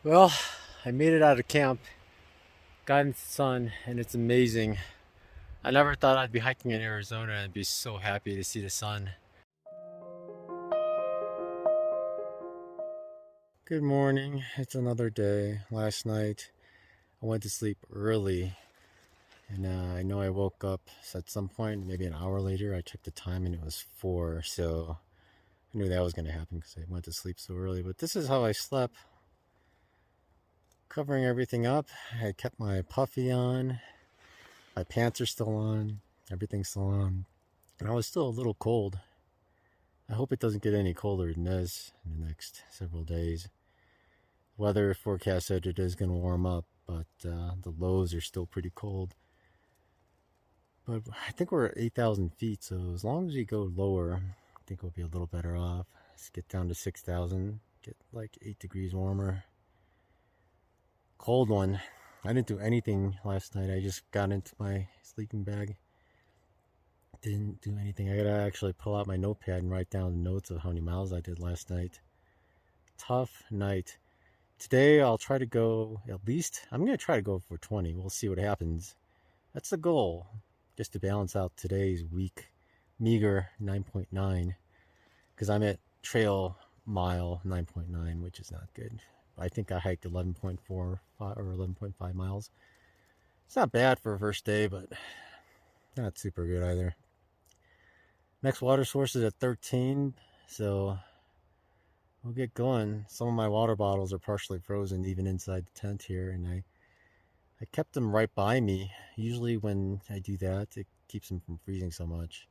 Well, I made it out of camp, got into the sun, and it's amazing. I never thought I'd be hiking in Arizona and be so happy to see the sun. Good morning, it's another day. Last night I went to sleep early, and I know I woke up at some point, maybe an hour later. I checked the time and it was 4, so I knew that was going to happen because I went to sleep so early. But this is how I slept, covering everything up. I kept my puffy on. My pants are still on, everything's still on, and I was still a little cold. I hope it doesn't get any colder than this in the next several days. Weather forecast said it is going to warm up, but the lows are still pretty cold. But I think we're at 8,000 feet, so as long as we go lower, I think we'll be a little better off. Let's get down to 6,000, get like 8 degrees warmer. Cold one. I didn't do anything last night. I just got into my sleeping bag. Didn't do anything. I gotta actually pull out my notepad and write down the notes of how many miles I did last night. Tough night. Today I'll try to go at least, I'm gonna try to go for 20. We'll see what happens. That's the goal, just to balance out today's weak, meager 9.9, because I'm at trail mile 9.9, which is not good. I think I hiked 11.4 or 11.5 miles. It's not bad for a first day, but not super good either. Next water source is at 13, so we'll get going. Some of my water bottles are partially frozen even inside the tent here, and I kept them right by me. Usually when I do that, it keeps them from freezing so much.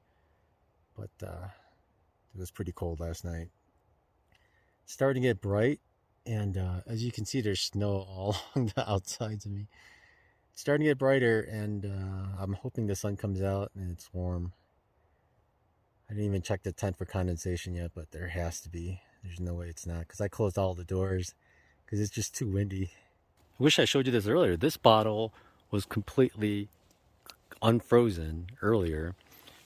But it was pretty cold last night. It's starting to get bright. And as you can see, there's snow all along the outsides of me. It's starting to get brighter, and I'm hoping the sun comes out and it's warm. I didn't even check the tent for condensation yet, but there has to be. There's no way it's not, because I closed all the doors because it's just too windy. I wish I showed you this earlier. This bottle was completely unfrozen earlier.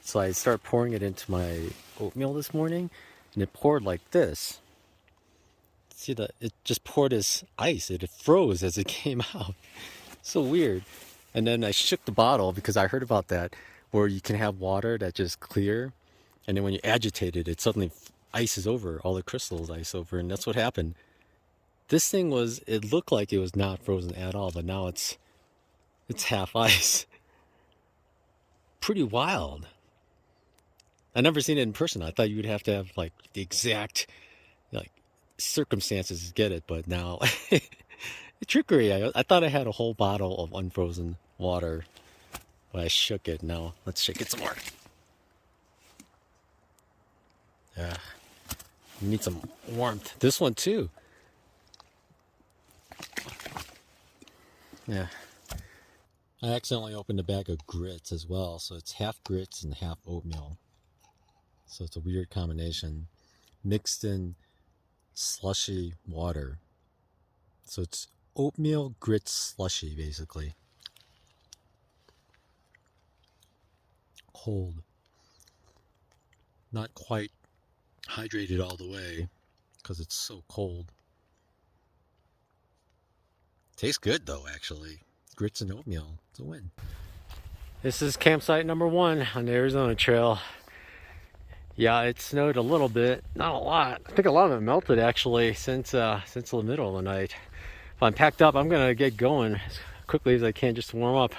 So I started pouring it into my oatmeal this morning, and it poured like this. See that it just poured as ice. It froze as it came out. So weird. And then I shook the bottle because I heard about that, where you can have water that just clear, and then when you agitate it, it suddenly ices over, all the crystals ice over, and that's what happened. This thing was, it looked like it was not frozen at all, but now it's half ice. Pretty wild. I never seen it in person. I thought you would have to have like the exact like circumstances to get it, but now trickery. I thought I had a whole bottle of unfrozen water, but I shook it. Now let's shake it some more. Yeah, you need some warmth. This one too. Yeah, I accidentally opened a bag of grits as well, so it's half grits and half oatmeal. So it's a weird combination, mixed in slushy water. So it's oatmeal grits slushy, basically. Cold. Not quite hydrated all the way because it's so cold. Tastes good though, actually. Grits and oatmeal. It's a win. This is campsite number 1 on the Arizona Trail. Yeah, it snowed a little bit, not a lot. I think a lot of it melted actually since the middle of the night. If I'm packed up, I'm gonna get going as quickly as I can just to warm up,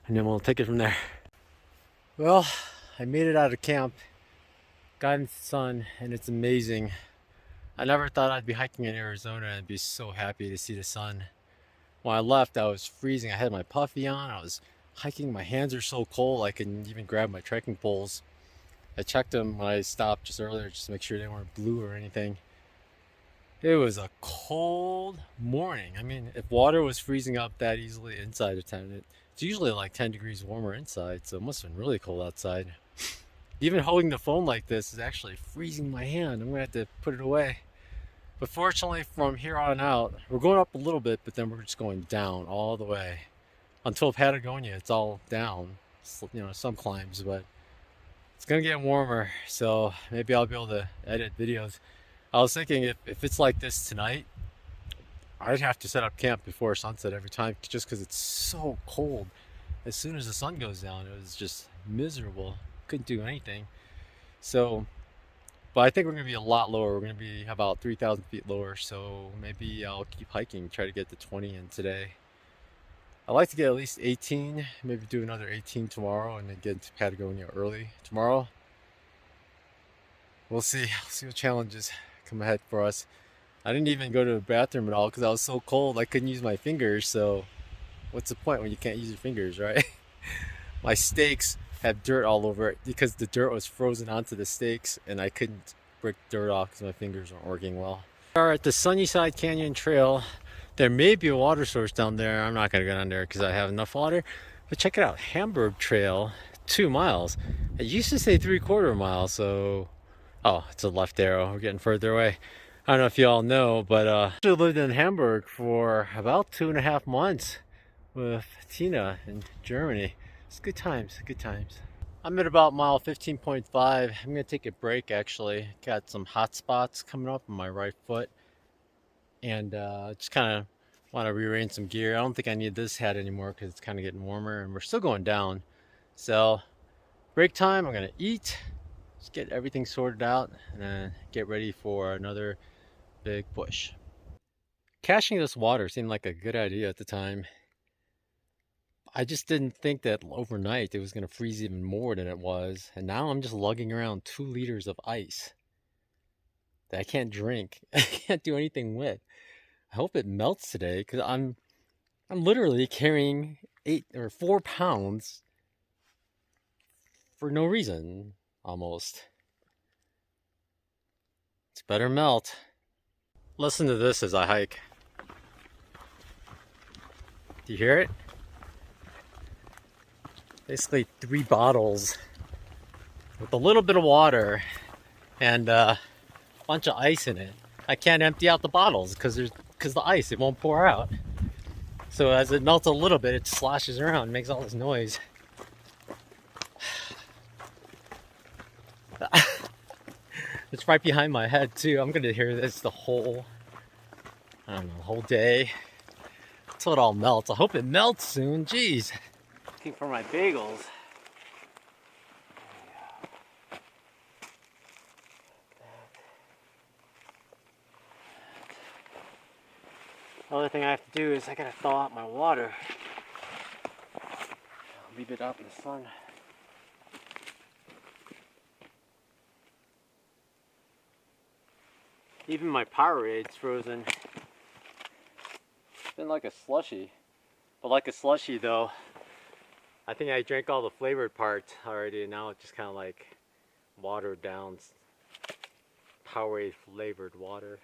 and then we'll take it from there. Well, I made it out of camp, got into the sun, and it's amazing. I never thought I'd be hiking in Arizona and be so happy to see the sun. When I left, I was freezing. I had my puffy on. I was hiking. My hands are so cold I couldn't even grab my trekking poles. I checked them when I stopped just earlier just to make sure they weren't blue or anything. It was a cold morning. I mean, if water was freezing up that easily inside the tent, it's usually like 10 degrees warmer inside, so it must have been really cold outside. Even holding the phone like this is actually freezing my hand. I'm gonna have to put it away. But fortunately, from here on out, we're going up a little bit, but then we're just going down all the way. Until Patagonia, it's all down. You know, some climbs, but it's gonna get warmer, so maybe I'll be able to edit videos. I was thinking if it's like this tonight, I'd have to set up camp before sunset every time just because it's so cold. As soon as the sun goes down, it was just miserable. Couldn't do anything. So, but I think we're going to be a lot lower. We're going to be about 3,000 feet lower. So maybe I'll keep hiking, try to get to 20 in today. I'd like to get at least 18, maybe do another 18 tomorrow and then get into Patagonia early tomorrow. We'll see. We'll see what challenges come ahead for us. I didn't even go to the bathroom at all because I was so cold I couldn't use my fingers. So what's the point when you can't use your fingers, right? My steaks have dirt all over it because the dirt was frozen onto the steaks and I couldn't break dirt off because my fingers weren't working well. We are at the Sunnyside Canyon Trail. There may be a water source down there. I'm not going to go down there because I have enough water. But check it out, Hamburg Trail, 2 miles. It used to say 3/4 mile, so... Oh, it's a left arrow. We're getting further away. I don't know if you all know, but I actually lived in Hamburg for about 2.5 months with Tina in Germany. It's good times, good times. I'm at about mile 15.5. I'm going to take a break actually. Got some hot spots coming up on my right foot. And just kind of want to rearrange some gear. I don't think I need this hat anymore because it's kind of getting warmer and we're still going down. So break time, I'm going to eat. Just get everything sorted out and then get ready for another big push. Caching this water seemed like a good idea at the time. I just didn't think that overnight it was going to freeze even more than it was. And now I'm just lugging around 2 liters of ice that I can't drink. I can't do anything with. I hope it melts today because I'm literally carrying 8 or 4 pounds for no reason. Almost. It's better melt. Listen to this as I hike. Do you hear it? Basically 3 bottles with a little bit of water and a bunch of ice in it. I can't empty out the bottles because the ice, it won't pour out. So as it melts a little bit, it sloshes around, makes all this noise. It's right behind my head too. I'm gonna hear this the whole, I don't know, the whole day until it all melts. I hope it melts soon. Jeez. Looking for my bagels. The other thing I have to do is I gotta thaw out my water. Leave it out in the sun. Even my Powerade's frozen. It's been like a slushy. But like a slushy though, I think I drank all the flavored parts already and now it's just kind of like watered down Powerade flavored water.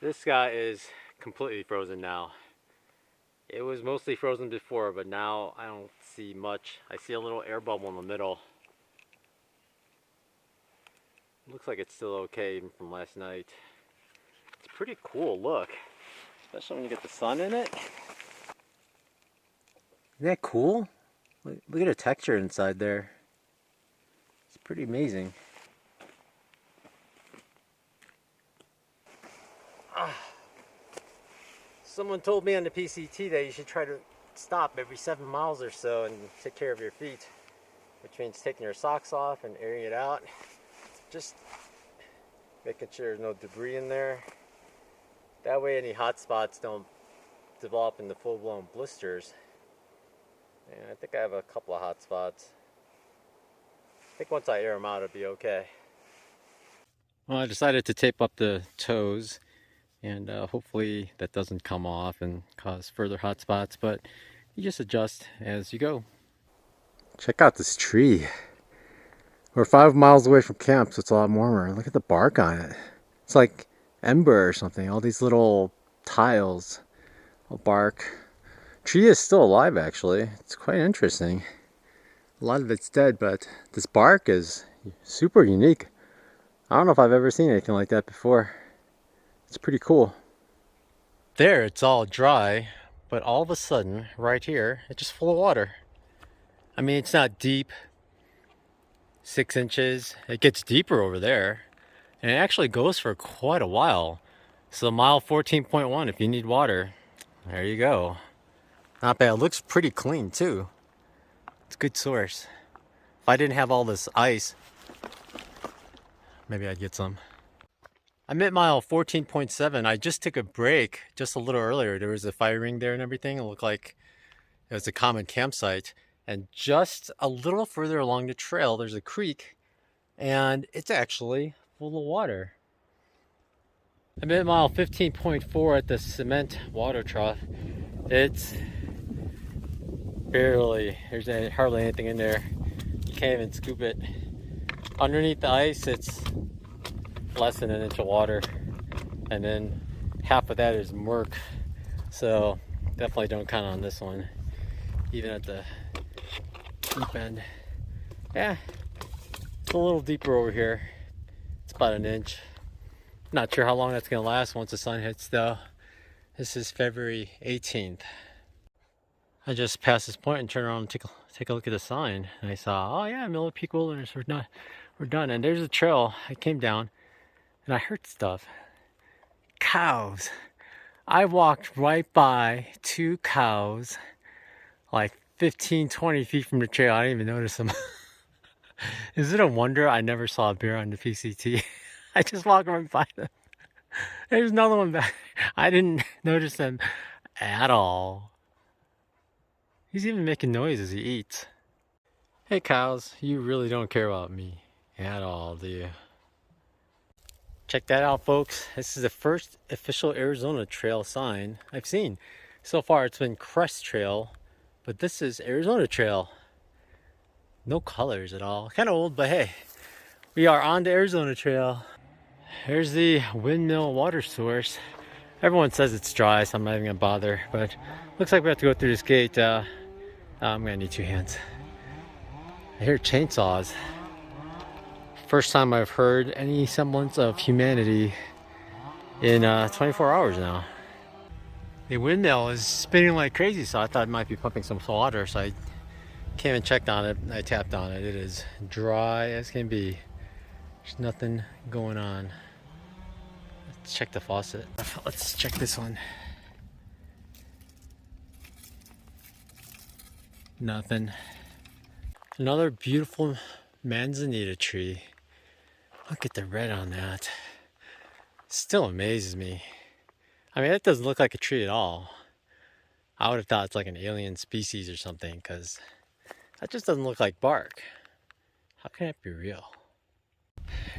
This guy is completely frozen now. It was mostly frozen before, but now I don't see much. I see a little air bubble in the middle. Looks like it's still okay even from last night. It's pretty cool, look. Especially when you get the sun in it. Isn't that cool? Look at the texture inside there. It's pretty amazing. Someone told me on the PCT that you should try to stop every 7 miles or so and take care of your feet, which means taking your socks off and airing it out. Just making sure there's no debris in there. That way any hot spots don't develop into full-blown blisters. And I think I have a couple of hot spots. I think once I air them out it'll be okay. Well, I decided to tape up the toes. And hopefully that doesn't come off and cause further hot spots, but you just adjust as you go. Check out this tree. We're 5 miles away from camp, so it's a lot warmer. Look at the bark on it. It's like ember or something. All these little tiles of bark. Tree is still alive actually. It's quite interesting. A lot of it's dead, but this bark is super unique. I don't know if I've ever seen anything like that before. It's pretty cool. There, it's all dry, but all of a sudden, right here, it's just full of water. I mean, it's not deep, 6 inches. It gets deeper over there, and it actually goes for quite a while. So mile 14.1 if you need water. There you go. Not bad. It looks pretty clean too. It's a good source. If I didn't have all this ice, maybe I'd get some. I'm at mile 14.7. I just took a break just a little earlier. There was a fire ring there and everything. It looked like it was a common campsite. And just a little further along the trail, there's a creek, and it's actually full of water. I'm at mile 15.4 at the cement water trough. It's barely, there's hardly anything in there. You can't even scoop it. Underneath the ice, it's less than an inch of water, and then half of that is murk. So definitely don't count on this one, even at the deep end. Yeah, it's a little deeper over here. It's about an inch. Not sure how long that's gonna last once the sun hits though. This is February 18th. I just passed this point and turned around and take a look at the sign, and I saw, oh yeah, Miller Peak Wilderness, we're done. And there's a trail. I came down and I heard stuff. Cows. I walked right by 2 cows like 15-20 feet from the trail. I didn't even notice them. Is it a wonder I never saw a bear on the PCT? I just walked right by them. There's another one back. I didn't notice them at all. He's even making noise as he eats. Hey cows, you really don't care about me at all, do you? Check that out, folks. This is the first official Arizona Trail sign I've seen. So far it's been Crest Trail, but this is Arizona Trail. No colors at all. Kind of old, but hey, we are on the Arizona Trail. Here's the windmill water source. Everyone says it's dry, so I'm not even gonna bother, but looks like we have to go through this gate. I'm gonna need 2 hands. I hear chainsaws. First time I've heard any semblance of humanity in 24 hours now. The windmill is spinning like crazy, so I thought it might be pumping some water, so I came and checked on it. I tapped on it. It is dry as can be. There's nothing going on. Let's check the faucet. Let's check this one. Nothing. Another beautiful manzanita tree. Look at the red on that. Still amazes me. I mean, that doesn't look like a tree at all. I would have thought it's like an alien species or something, because that just doesn't look like bark. How can it be real?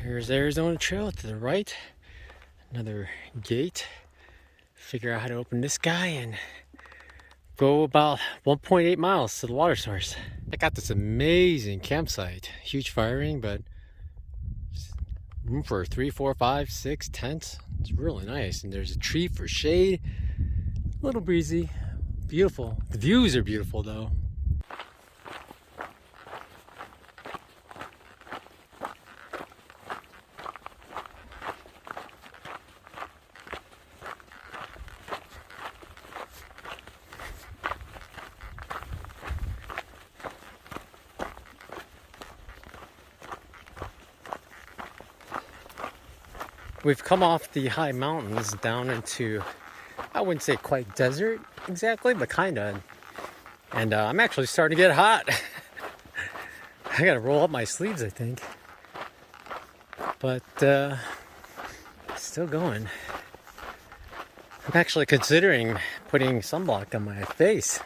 Here's Arizona Trail to the right. Another gate. Figure out how to open this guy and go about 1.8 miles to the water source. I got this amazing campsite. Huge fire ring, but room for 3, 4, 5, 6 tents. It's really nice. And there's a tree for shade. A little breezy. Beautiful. The views are beautiful though. We've come off the high mountains down into, I wouldn't say quite desert exactly, but kinda. And I'm actually starting to get hot. I gotta roll up my sleeves, I think. But still going. I'm actually considering putting sunblock on my face,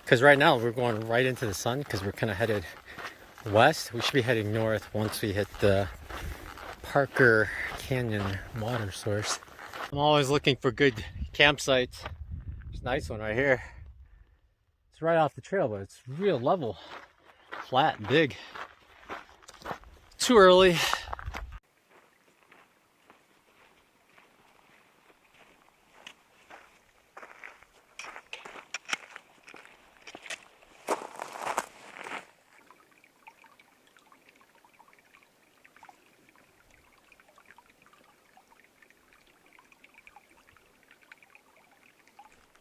because right now we're going right into the sun because we're kind of headed west. We should be heading north once we hit the Parker Canyon water source. I'm always looking for good campsites. There's a nice one right here. It's right off the trail, but it's real level, flat, and big. Too early.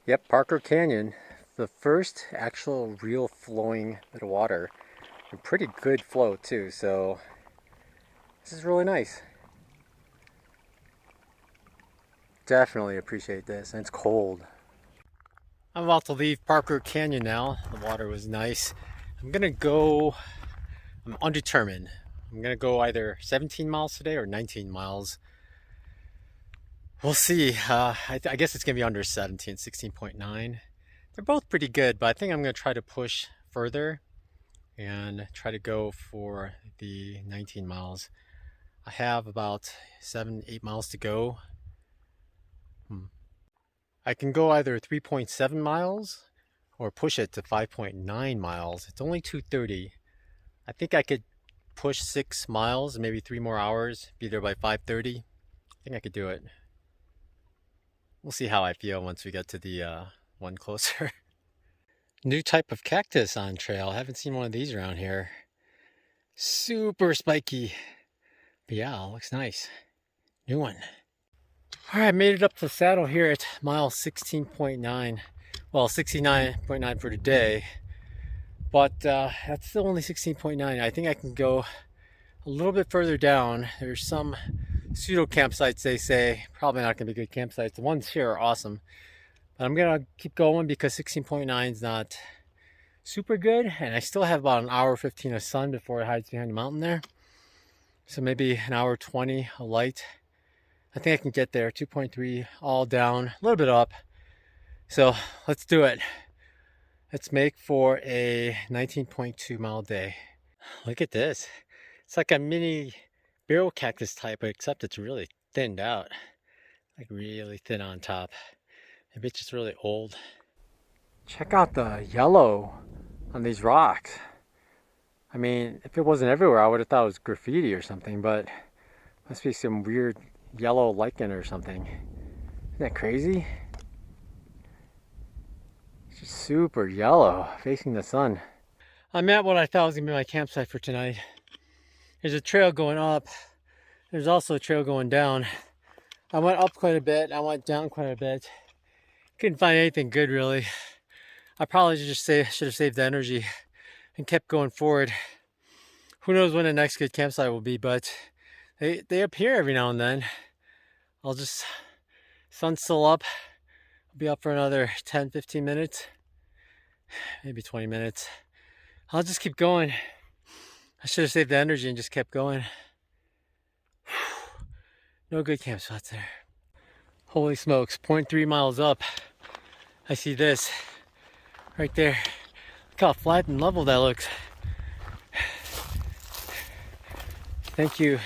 Yep, Parker Canyon, the first actual real flowing bit of water And pretty good flow too, so this is really nice. Definitely appreciate this, and it's cold. I'm about to leave Parker Canyon now. The water was nice. I'm undetermined. I'm gonna go either 17 miles today or 19 miles. We'll see. I guess it's gonna be under 17, 16.9. They're both pretty good, but I think I'm gonna try to push further and try to go for the 19 miles. I have about 7-8 miles to go. I can go either 3.7 miles or push it to 5.9 miles. It's only 2:30. I think I could push 6 miles, maybe 3 more hours, be there by 5:30. I think I could do it. We'll see how I feel once we get to the one closer. New type of cactus on trail. I haven't seen one of these around here. Super spiky. But yeah, looks nice. New one. All right, I made it up to the saddle here at mile 16.9. Well, 69.9 for today. But that's still only 16.9. I think I can go a little bit further down. There's some pseudo campsites, they say. Probably not going to be good campsites. The ones here are awesome. But I'm going to keep going because 16.9 is not super good. And I still have about an hour 15 of sun before it hides behind the mountain there. So maybe an hour 20 of light. I think I can get there. 2.3 all down, a little bit up. So let's do it. Let's make for a 19.2 mile day. Look at this. It's like a mini barrel cactus type, except it's really thinned out. Like really thin on top. Maybe it's just really old. Check out the yellow on these rocks. I mean, if it wasn't everywhere, I would have thought it was graffiti or something, but must be some weird yellow lichen or something. Isn't that crazy? It's just super yellow, facing the sun. I'm at what I thought was gonna be my campsite for tonight. There's a trail going up. There's also a trail going down. I went up quite a bit. I went down quite a bit. Couldn't find anything good really. I probably should have saved the energy and kept going forward. Who knows when the next good campsite will be, but they appear every now and then. I'll just, sun's still up. I'll be up for another 10-15 minutes, maybe 20 minutes. I'll just keep going. I should have saved the energy and just kept going. No good campsites there. Holy smokes, 0.3 miles up. I see this right there. Look how flat and level that looks. Thank you.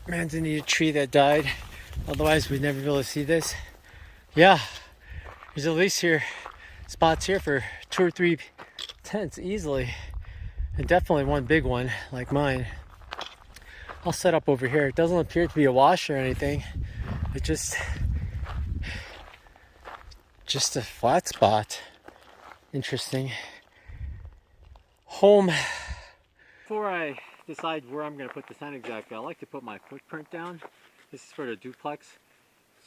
Manzanita tree that died. Otherwise we'd never be able to see this. Yeah, there's at least spots here for 2 or 3 tents easily. And definitely one big one like mine. I'll set up over here. It doesn't appear to be a wash or anything. It's just a flat spot. Interesting. Home. Before I decide where I'm going to put the tent exactly, I like to put my footprint down. This is for the duplex.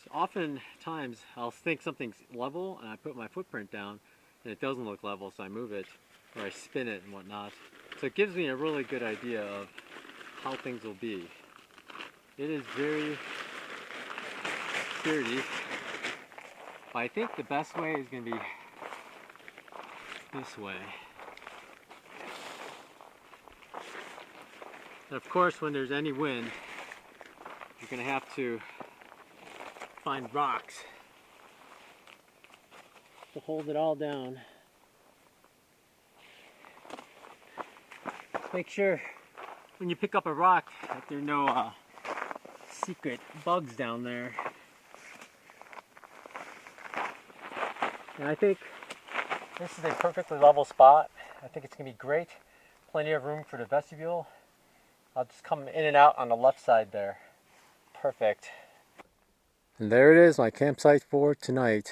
So oftentimes I'll think something's level and I put my footprint down and it doesn't look level, so I move it or I spin it and whatnot. So it gives me a really good idea of how things will be. It is very sturdy, but I think the best way is going to be this way. And of course, when there's any wind, you're going to have to find rocks to hold it all down. Make sure when you pick up a rock that there are no secret bugs down there. And I think this is a perfectly level spot. I think it's going to be great. Plenty of room for the vestibule. I'll just come in and out on the left side there. Perfect. And there it is, my campsite for tonight.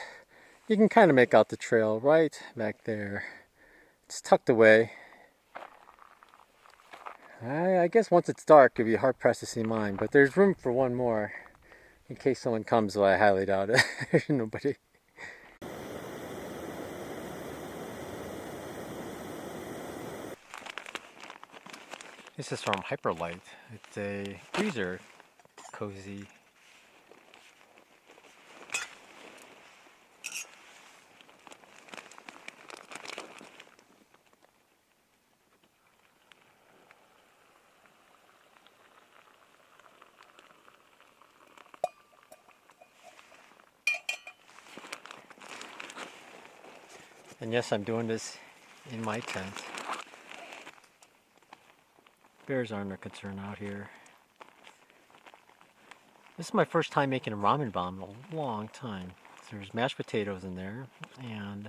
You can kind of make out the trail right back there. It's tucked away. I guess once it's dark, you'll be hard pressed to see mine, but there's room for one more in case someone comes, though I highly doubt it. There's nobody. This is from Hyperlight. It's a freezer cozy. And yes, I'm doing this in my tent. Bears aren't a concern out here. This is my first time making a ramen bomb in a long time. So there's mashed potatoes in there and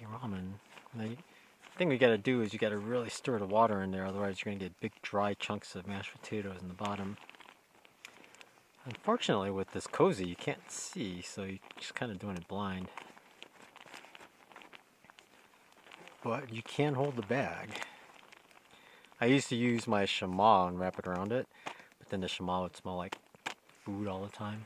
a ramen. And the thing we gotta do is you gotta really stir the water in there, otherwise you're gonna get big dry chunks of mashed potatoes in the bottom. Unfortunately with this cozy you can't see, so you're just kind of doing it blind. But you can hold the bag. I used to use my chamois and wrap it around it, but then the chamois would smell like food all the time.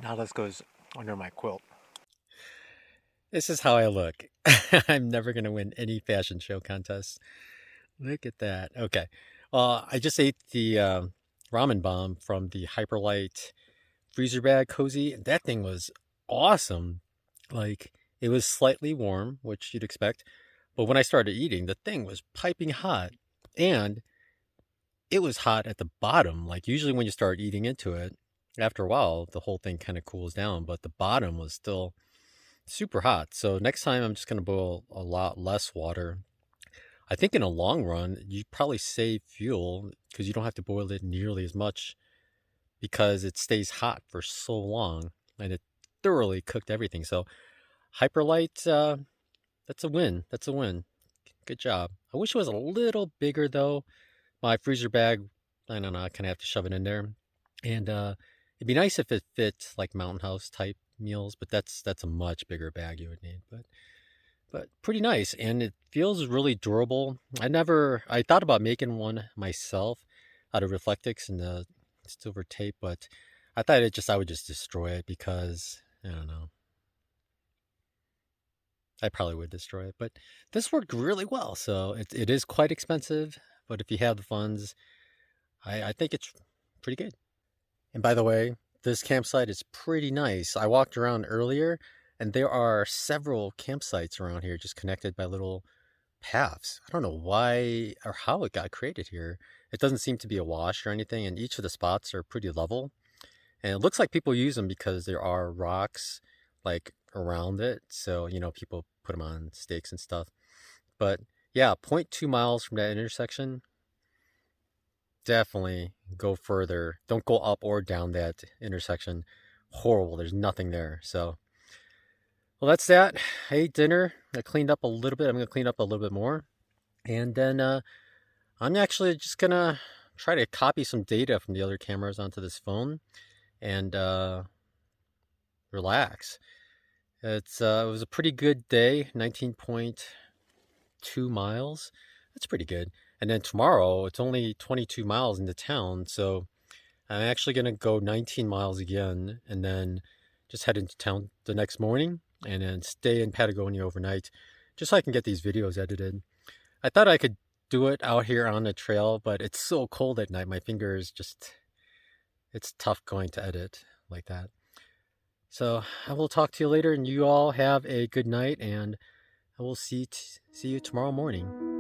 Now this goes under my quilt. This is how I look. I'm never going to win any fashion show contests. Look at that. Okay. I just ate the ramen bomb from the Hyperlight freezer bag cozy. That thing was awesome. Like, it was slightly warm, which you'd expect. But when I started eating, the thing was piping hot. And it was hot at the bottom. Like, usually when you start eating into it, after a while, the whole thing kind of cools down. But the bottom was still super hot. So next time I'm just going to boil a lot less water. I think in the long run, you probably save fuel because you don't have to boil it nearly as much because it stays hot for so long and it thoroughly cooked everything. So Hyperlight, that's a win. That's a win. Good job. I wish it was a little bigger though. My freezer bag, I don't know, I kind of have to shove it in there. And it'd be nice if it fit like Mountain House type meals, but that's a much bigger bag you would need. But pretty nice, and it feels really durable. I thought about making one myself out of Reflectix and the silver tape, but I thought I would just destroy it because I don't know. I probably would destroy it, but this worked really well. So it is quite expensive, but if you have the funds, I think it's pretty good. And by the way, this campsite is pretty nice. I walked around earlier and there are several campsites around here just connected by little paths. I don't know why or how it got created here. It doesn't seem to be a wash or anything, and each of the spots are pretty level. And it looks like people use them because there are rocks like around it. So, people put them on stakes and stuff. But yeah, 0.2 miles from that intersection. Definitely go further. Don't go up or down that intersection. Horrible. There's nothing there. So, well, that's that. I ate dinner. I cleaned up a little bit. I'm going to clean up a little bit more. And then I'm actually just going to try to copy some data from the other cameras onto this phone and relax. It was a pretty good day, 19.2 miles. That's pretty good. And then tomorrow, it's only 22 miles into town, so I'm actually going to go 19 miles again and then just head into town the next morning and then stay in Patagonia overnight just so I can get these videos edited. I thought I could do it out here on the trail, but it's so cold at night. My fingers it's tough going to edit like that. So I will talk to you later, and you all have a good night, and I will see you tomorrow morning.